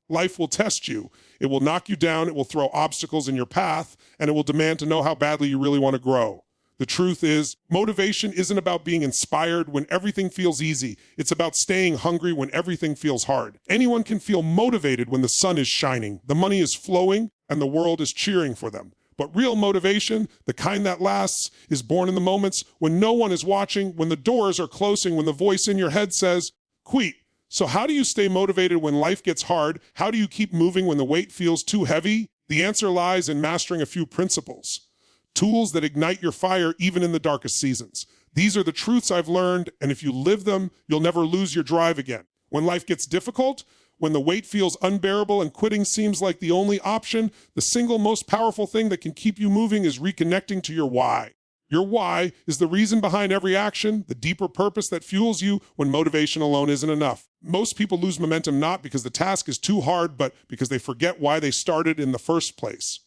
Life will test you. It will knock you down, it will throw obstacles in your path, and it will demand to know how badly you really want to grow. The truth is, motivation isn't about being inspired when everything feels easy. It's about staying hungry when everything feels hard. Anyone can feel motivated when the sun is shining, the money is flowing, and the world is cheering for them. But real motivation, the kind that lasts, is born in the moments when no one is watching, when the doors are closing, when the voice in your head says, quit. So how do you stay motivated when life gets hard? How do you keep moving when the weight feels too heavy? The answer lies in mastering a few principles. Tools that ignite your fire even in the darkest seasons. These are the truths I've learned, and if you live them, you'll never lose your drive again. When life gets difficult, when the weight feels unbearable and quitting seems like the only option, the single most powerful thing that can keep you moving is reconnecting to your why. Your why is the reason behind every action, the deeper purpose that fuels you when motivation alone isn't enough. Most people lose momentum not because the task is too hard, but because they forget why they started in the first place.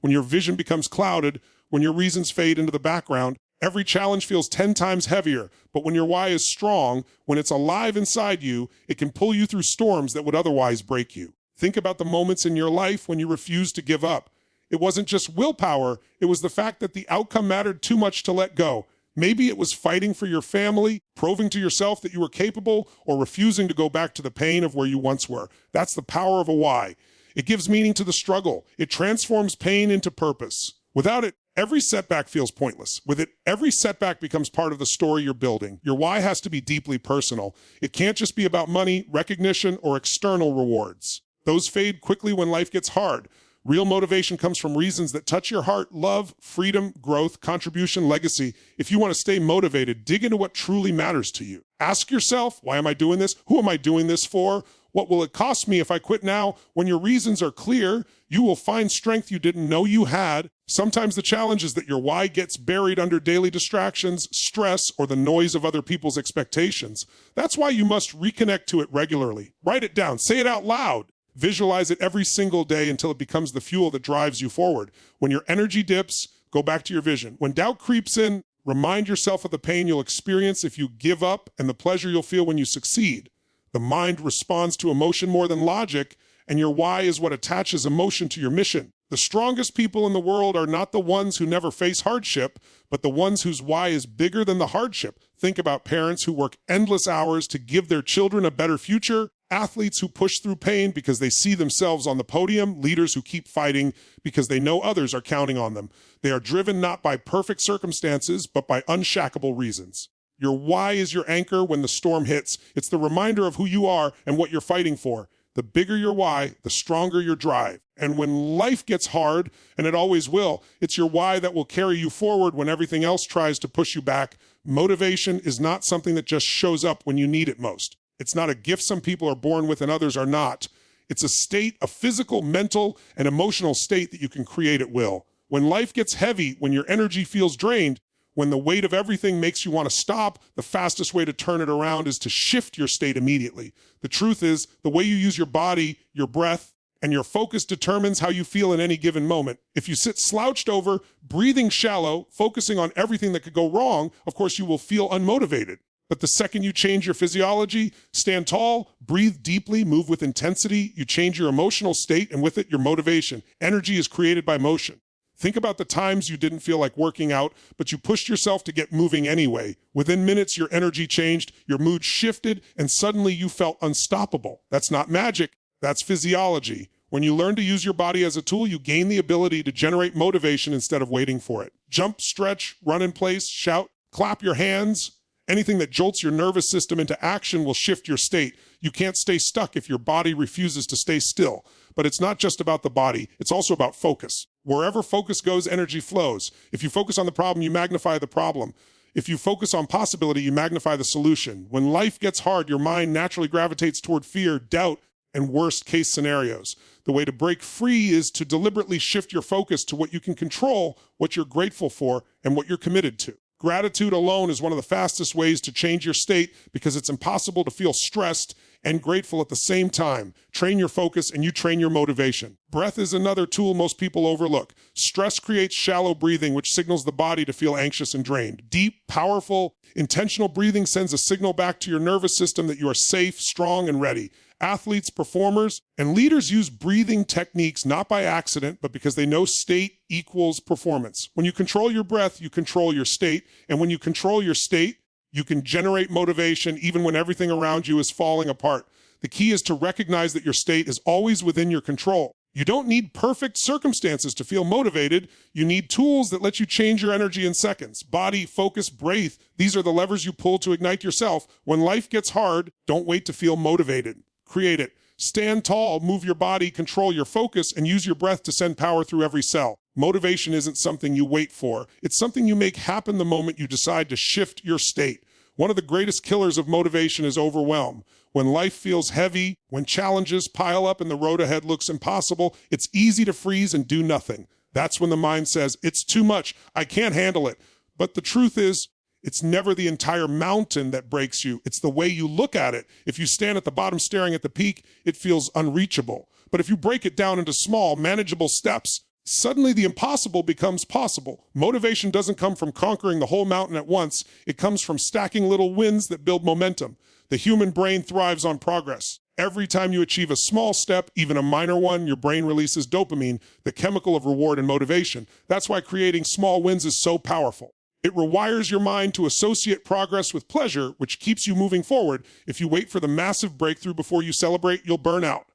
When your vision becomes clouded, when your reasons fade into the background, every challenge feels 10 times heavier. But when your why is strong, when it's alive inside you, it can pull you through storms that would otherwise break you. Think about the moments in your life when you refused to give up. It wasn't just willpower, it was the fact that the outcome mattered too much to let go. Maybe it was fighting for your family, proving to yourself that you were capable, or refusing to go back to the pain of where you once were. That's the power of a why. It gives meaning to the struggle. It transforms pain into purpose. Without it, every setback feels pointless. With it, every setback becomes part of the story you're building. Your why has to be deeply personal. It can't just be about money, recognition, or external rewards. Those fade quickly when life gets hard. Real motivation comes from reasons that touch your heart: love, freedom, growth, contribution, legacy. If you want to stay motivated, dig into what truly matters to you. Ask yourself, why am I doing this? Who am I doing this for? What will it cost me if I quit now? When your reasons are clear, you will find strength you didn't know you had. Sometimes the challenge is that your why gets buried under daily distractions, stress, or the noise of other people's expectations. That's why you must reconnect to it regularly. Write it down. Say it out loud. Visualize it every single day until it becomes the fuel that drives you forward. When your energy dips, go back to your vision. When doubt creeps in, remind yourself of the pain you'll experience if you give up and the pleasure you'll feel when you succeed. The mind responds to emotion more than logic, and your why is what attaches emotion to your mission. The strongest people in the world are not the ones who never face hardship, but the ones whose why is bigger than the hardship. Think about parents who work endless hours to give their children a better future, athletes who push through pain because they see themselves on the podium, leaders who keep fighting because they know others are counting on them. They are driven not by perfect circumstances, but by unshackable reasons. Your why is your anchor when the storm hits. It's the reminder of who you are and what you're fighting for. The bigger your why, the stronger your drive. And when life gets hard, and it always will, it's your why that will carry you forward when everything else tries to push you back. Motivation is not something that just shows up when you need it most. It's not a gift some people are born with and others are not. It's a state, a physical, mental, and emotional state that you can create at will. When life gets heavy, when your energy feels drained, when the weight of everything makes you want to stop, the fastest way to turn it around is to shift your state immediately. The truth is, the way you use your body, your breath, and your focus determines how you feel in any given moment. If you sit slouched over, breathing shallow, focusing on everything that could go wrong, of course you will feel unmotivated. But the second you change your physiology, stand tall, breathe deeply, move with intensity, you change your emotional state, and with it, your motivation. Energy is created by motion. Think about the times you didn't feel like working out, but you pushed yourself to get moving anyway. Within minutes, your energy changed, your mood shifted, and suddenly you felt unstoppable. That's not magic, that's physiology. When you learn to use your body as a tool, you gain the ability to generate motivation instead of waiting for it. Jump, stretch, run in place, shout, clap your hands. Anything that jolts your nervous system into action will shift your state. You can't stay stuck if your body refuses to stay still. But it's not just about the body, it's also about focus. Wherever focus goes, energy flows. If you focus on the problem, you magnify the problem. If you focus on possibility, you magnify the solution. When life gets hard, your mind naturally gravitates toward fear, doubt, and worst-case scenarios. The way to break free is to deliberately shift your focus to what you can control, what you're grateful for, and what you're committed to. Gratitude alone is one of the fastest ways to change your state because it's impossible to feel stressed and grateful at the same time. Train your focus and you train your motivation. Breath is another tool most people overlook. Stress creates shallow breathing, which signals the body to feel anxious and drained. Deep, powerful, intentional breathing sends a signal back to your nervous system that you are safe, strong, and ready. Athletes, performers, and leaders use breathing techniques not by accident, but because they know state equals performance. When you control your breath, you control your state. And when you control your state, you can generate motivation even when everything around you is falling apart. The key is to recognize that your state is always within your control. You don't need perfect circumstances to feel motivated. You need tools that let you change your energy in seconds. Body, focus, breath. These are the levers you pull to ignite yourself. When life gets hard, don't wait to feel motivated. Create it. Stand tall, move your body, control your focus, and use your breath to send power through every cell. Motivation isn't something you wait for. It's something you make happen the moment you decide to shift your state. One of the greatest killers of motivation is overwhelm. When life feels heavy, when challenges pile up and the road ahead looks impossible, it's easy to freeze and do nothing. That's when the mind says, it's too much, I can't handle it. But the truth is, it's never the entire mountain that breaks you. It's the way you look at it. If you stand at the bottom staring at the peak, it feels unreachable. But if you break it down into small, manageable steps, suddenly the impossible becomes possible. Motivation doesn't come from conquering the whole mountain at once. It comes from stacking little wins that build momentum. The human brain thrives on progress. Every time you achieve a small step, even a minor one, your brain releases dopamine, the chemical of reward and motivation. That's why creating small wins is so powerful. It rewires your mind to associate progress with pleasure, which keeps you moving forward. If you wait for the massive breakthrough before you celebrate, you'll burn out.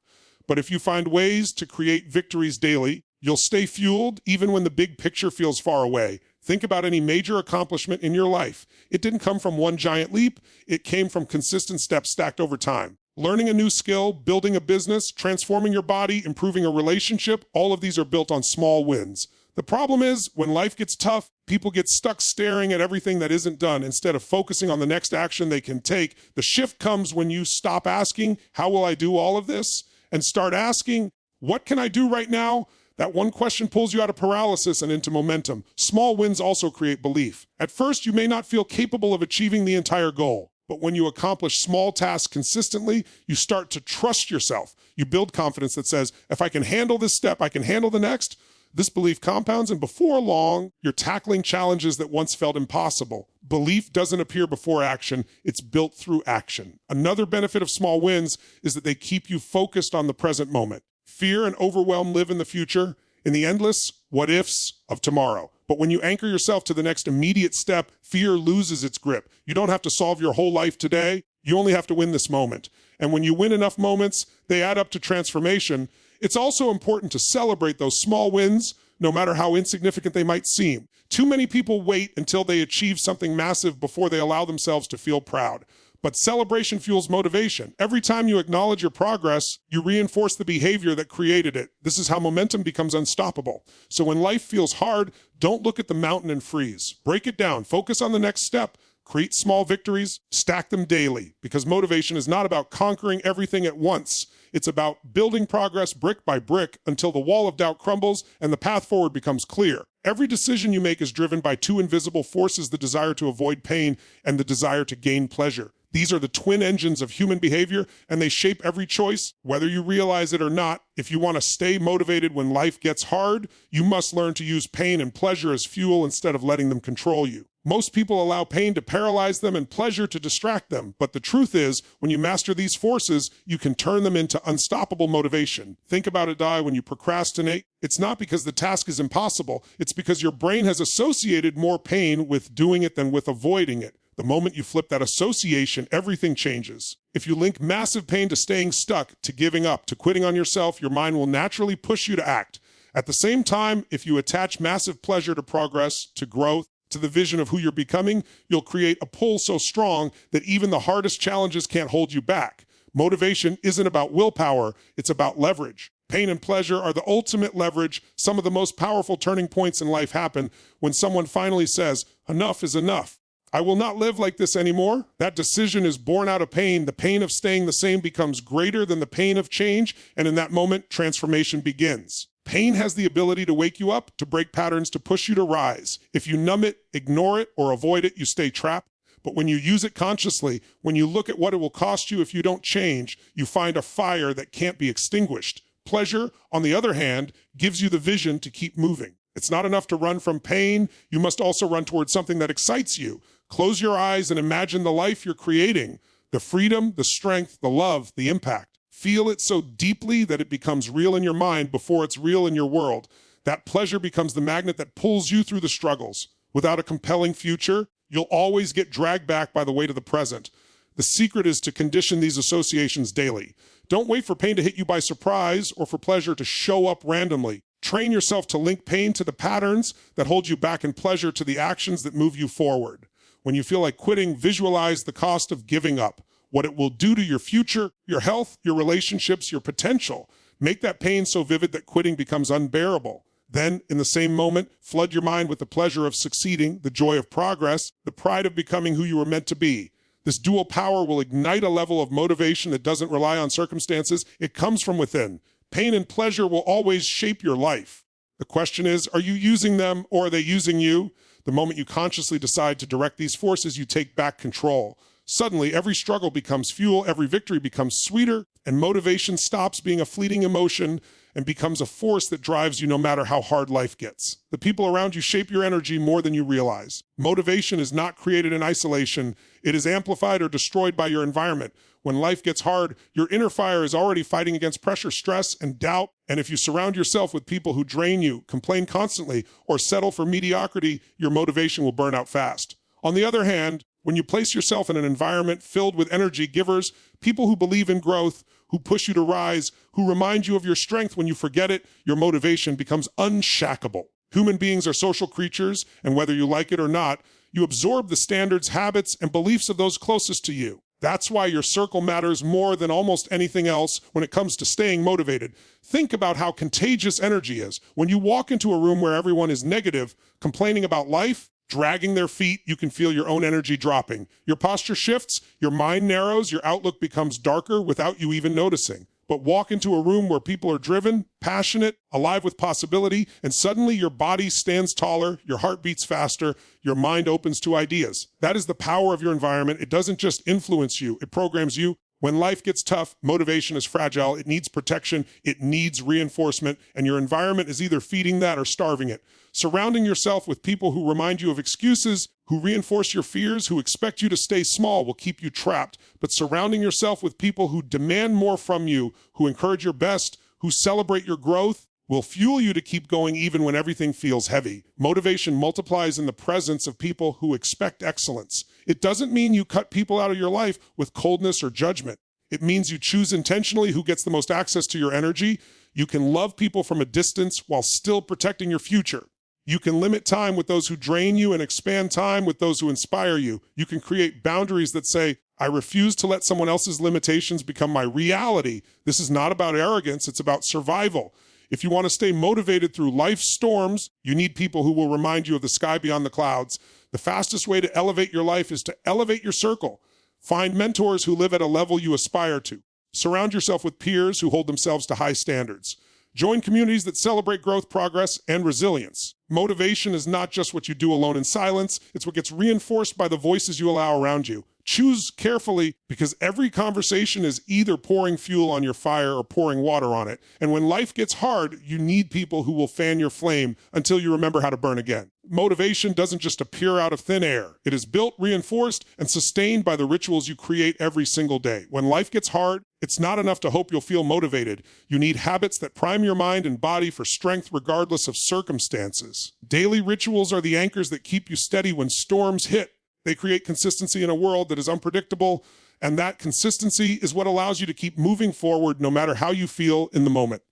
But if you find ways to create victories daily, you'll stay fueled even when the big picture feels far away. Think about any major accomplishment in your life. It didn't come from one giant leap. It came from consistent steps stacked over time. Learning a new skill, building a business, transforming your body, improving a relationship, all of these are built on small wins. The problem is, when life gets tough, people get stuck staring at everything that isn't done instead of focusing on the next action they can take. The shift comes when you stop asking, how will I do all of this? And start asking, what can I do right now? That one question pulls you out of paralysis and into momentum. Small wins also create belief. At first, you may not feel capable of achieving the entire goal, but when you accomplish small tasks consistently, you start to trust yourself. You build confidence that says, if I can handle this step, I can handle the next. This belief compounds, and before long, you're tackling challenges that once felt impossible. Belief doesn't appear before action, it's built through action. Another benefit of small wins is that they keep you focused on the present moment. Fear and overwhelm live in the future, in the endless what-ifs of tomorrow. But when you anchor yourself to the next immediate step, fear loses its grip. You don't have to solve your whole life today. You only have to win this moment. And when you win enough moments, they add up to transformation. It's also important to celebrate those small wins, no matter how insignificant they might seem. Too many people wait until they achieve something massive before they allow themselves to feel proud. But celebration fuels motivation. Every time you acknowledge your progress, you reinforce the behavior that created it. This is how momentum becomes unstoppable. So when life feels hard, don't look at the mountain and freeze. Break it down. Focus on the next step. Create small victories. Stack them daily. Because motivation is not about conquering everything at once. It's about building progress brick by brick until the wall of doubt crumbles and the path forward becomes clear. Every decision you make is driven by two invisible forces: the desire to avoid pain and the desire to gain pleasure. These are the twin engines of human behavior, and they shape every choice, whether you realize it or not. If you want to stay motivated when life gets hard, you must learn to use pain and pleasure as fuel instead of letting them control you. Most people allow pain to paralyze them and pleasure to distract them. But the truth is, when you master these forces, you can turn them into unstoppable motivation. Think about it, Di, when you procrastinate. It's not because the task is impossible. It's because your brain has associated more pain with doing it than with avoiding it. The moment you flip that association, everything changes. If you link massive pain to staying stuck, to giving up, to quitting on yourself, your mind will naturally push you to act. At the same time, if you attach massive pleasure to progress, to growth, to the vision of who you're becoming, you'll create a pull so strong that even the hardest challenges can't hold you back. Motivation isn't about willpower, it's about leverage. Pain and pleasure are the ultimate leverage. Some of the most powerful turning points in life happen when someone finally says, enough is enough. I will not live like this anymore. That decision is born out of pain. The pain of staying the same becomes greater than the pain of change, and in that moment, transformation begins. Pain has the ability to wake you up, to break patterns, to push you to rise. If you numb it, ignore it, or avoid it, you stay trapped. But when you use it consciously, when you look at what it will cost you if you don't change, you find a fire that can't be extinguished. Pleasure, on the other hand, gives you the vision to keep moving. It's not enough to run from pain. You must also run towards something that excites you. Close your eyes and imagine the life you're creating, the freedom, the strength, the love, the impact. Feel it so deeply that it becomes real in your mind before it's real in your world. That pleasure becomes the magnet that pulls you through the struggles. Without a compelling future, you'll always get dragged back by the weight of the present. The secret is to condition these associations daily. Don't wait for pain to hit you by surprise or for pleasure to show up randomly. Train yourself to link pain to the patterns that hold you back and pleasure to the actions that move you forward. When you feel like quitting, visualize the cost of giving up, what it will do to your future, your health, your relationships, your potential. Make that pain so vivid that quitting becomes unbearable. Then, in the same moment, flood your mind with the pleasure of succeeding, the joy of progress, the pride of becoming who you were meant to be. This dual power will ignite a level of motivation that doesn't rely on circumstances. It comes from within. Pain and pleasure will always shape your life. The question is, are you using them or are they using you? The moment you consciously decide to direct these forces, you take back control. Suddenly, every struggle becomes fuel, every victory becomes sweeter, and motivation stops being a fleeting emotion and becomes a force that drives you no matter how hard life gets. The people around you shape your energy more than you realize. Motivation is not created in isolation. It is amplified or destroyed by your environment. When life gets hard, your inner fire is already fighting against pressure, stress, and doubt. And if you surround yourself with people who drain you, complain constantly, or settle for mediocrity, your motivation will burn out fast. On the other hand, when you place yourself in an environment filled with energy givers, people who believe in growth, who push you to rise, who remind you of your strength when you forget it, your motivation becomes unshackable. Human beings are social creatures, and whether you like it or not, you absorb the standards, habits, and beliefs of those closest to you. That's why your circle matters more than almost anything else when it comes to staying motivated. Think about how contagious energy is. When you walk into a room where everyone is negative, complaining about life, dragging their feet, you can feel your own energy dropping. Your posture shifts, your mind narrows, your outlook becomes darker without you even noticing. But walk into a room where people are driven, passionate, alive with possibility, and suddenly your body stands taller, your heart beats faster, your mind opens to ideas. That is the power of your environment. It doesn't just influence you, it programs you. When life gets tough, motivation is fragile, it needs protection, it needs reinforcement, and your environment is either feeding that or starving it. Surrounding yourself with people who remind you of excuses, who reinforce your fears, who expect you to stay small will keep you trapped. But surrounding yourself with people who demand more from you, who encourage your best, who celebrate your growth, will fuel you to keep going even when everything feels heavy. Motivation multiplies in the presence of people who expect excellence. It doesn't mean you cut people out of your life with coldness or judgment. It means you choose intentionally who gets the most access to your energy. You can love people from a distance while still protecting your future. You can limit time with those who drain you and expand time with those who inspire you. You can create boundaries that say, I refuse to let someone else's limitations become my reality. This is not about arrogance, it's about survival. If you want to stay motivated through life's storms, you need people who will remind you of the sky beyond the clouds. The fastest way to elevate your life is to elevate your circle. Find mentors who live at a level you aspire to. Surround yourself with peers who hold themselves to high standards. Join communities that celebrate growth, progress, and resilience. Motivation is not just what you do alone in silence, it's what gets reinforced by the voices you allow around you. Choose carefully because every conversation is either pouring fuel on your fire or pouring water on it. And when life gets hard, you need people who will fan your flame until you remember how to burn again. Motivation doesn't just appear out of thin air. It is built, reinforced, and sustained by the rituals you create every single day. When life gets hard, it's not enough to hope you'll feel motivated. You need habits that prime your mind and body for strength regardless of circumstances. Daily rituals are the anchors that keep you steady when storms hit. They create consistency in a world that is unpredictable, and that consistency is what allows you to keep moving forward no matter how you feel in the moment.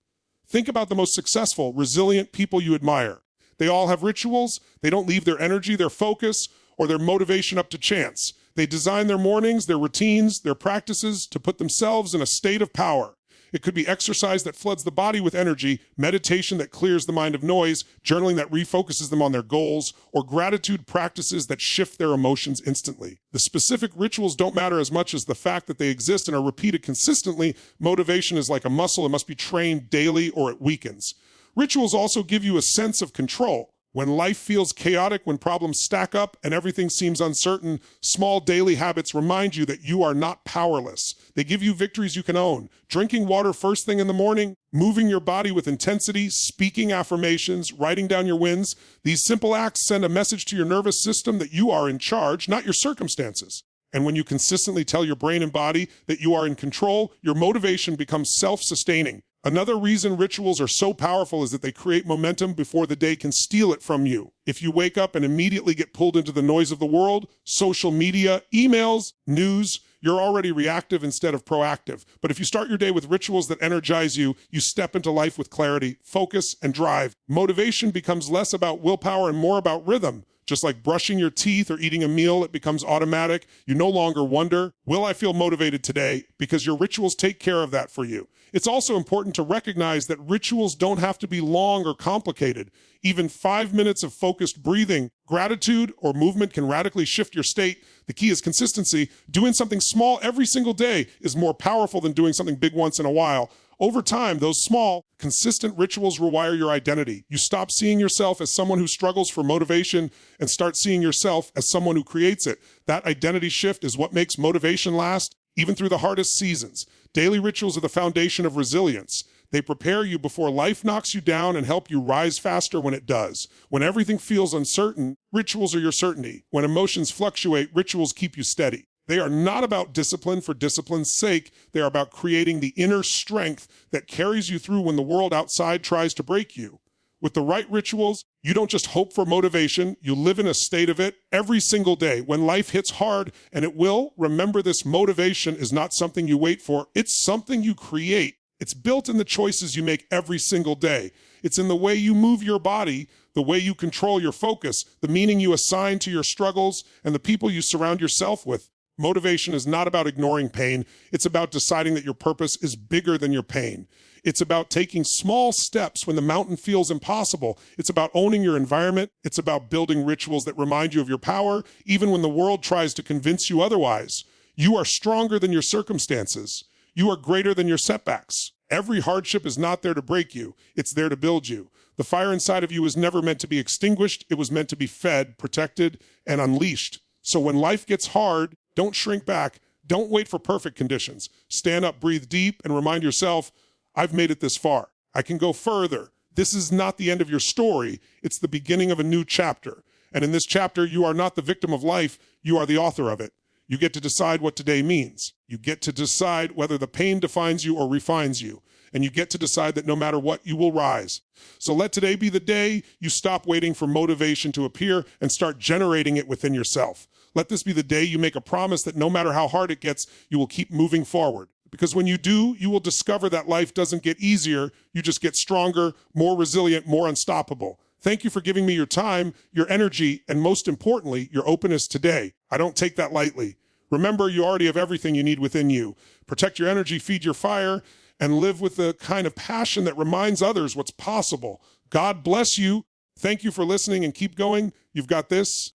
Think about the most successful, resilient people you admire. They all have rituals. They don't leave their energy, their focus, or their motivation up to chance. They design their mornings, their routines, their practices to put themselves in a state of power. It could be exercise that floods the body with energy, meditation that clears the mind of noise, journaling that refocuses them on their goals, or gratitude practices that shift their emotions instantly. The specific rituals don't matter as much as the fact that they exist and are repeated consistently. Motivation is like a muscle. It must be trained daily or it weakens. Rituals also give you a sense of control. When life feels chaotic, when problems stack up and everything seems uncertain, small daily habits remind you that you are not powerless. They give you victories you can own. Drinking water first thing in the morning, moving your body with intensity, speaking affirmations, writing down your wins. These simple acts send a message to your nervous system that you are in charge, not your circumstances. And when you consistently tell your brain and body that you are in control, your motivation becomes self-sustaining. Another reason rituals are so powerful is that they create momentum before the day can steal it from you. If you wake up and immediately get pulled into the noise of the world, social media, emails, news, you're already reactive instead of proactive. But if you start your day with rituals that energize you, you step into life with clarity, focus, and drive. Motivation becomes less about willpower and more about rhythm. Just like brushing your teeth or eating a meal, it becomes automatic. You no longer wonder, will I feel motivated today? Because your rituals take care of that for you. It's also important to recognize that rituals don't have to be long or complicated. Even 5 minutes of focused breathing, gratitude, or movement can radically shift your state. The key is consistency. Doing something small every single day is more powerful than doing something big once in a while. Over time, those small, consistent rituals rewire your identity. You stop seeing yourself as someone who struggles for motivation and start seeing yourself as someone who creates it. That identity shift is what makes motivation last, even through the hardest seasons. Daily rituals are the foundation of resilience. They prepare you before life knocks you down and help you rise faster when it does. When everything feels uncertain, rituals are your certainty. When emotions fluctuate, rituals keep you steady. They are not about discipline for discipline's sake. They are about creating the inner strength that carries you through when the world outside tries to break you. With the right rituals, you don't just hope for motivation, you live in a state of it every single day. When life hits hard, and it will, remember this: motivation is not something you wait for, it's something you create. It's built in the choices you make every single day. It's in the way you move your body, the way you control your focus, the meaning you assign to your struggles, and the people you surround yourself with. Motivation is not about ignoring pain. It's about deciding that your purpose is bigger than your pain. It's about taking small steps when the mountain feels impossible. It's about owning your environment. It's about building rituals that remind you of your power, even when the world tries to convince you otherwise. You are stronger than your circumstances. You are greater than your setbacks. Every hardship is not there to break you. It's there to build you. The fire inside of you was never meant to be extinguished. It was meant to be fed, protected, and unleashed. So when life gets hard, don't shrink back. Don't wait for perfect conditions. Stand up, breathe deep, and remind yourself, I've made it this far. I can go further. This is not the end of your story. It's the beginning of a new chapter. And in this chapter, you are not the victim of life. You are the author of it. You get to decide what today means. You get to decide whether the pain defines you or refines you. And you get to decide that no matter what, you will rise. So let today be the day you stop waiting for motivation to appear and start generating it within yourself. Let this be the day you make a promise that no matter how hard it gets, you will keep moving forward. Because when you do, you will discover that life doesn't get easier. You just get stronger, more resilient, more unstoppable. Thank you for giving me your time, your energy, and most importantly, your openness today. I don't take that lightly. Remember, you already have everything you need within you. Protect your energy, feed your fire, and live with the kind of passion that reminds others what's possible. God bless you. Thank you for listening, and keep going. You've got this.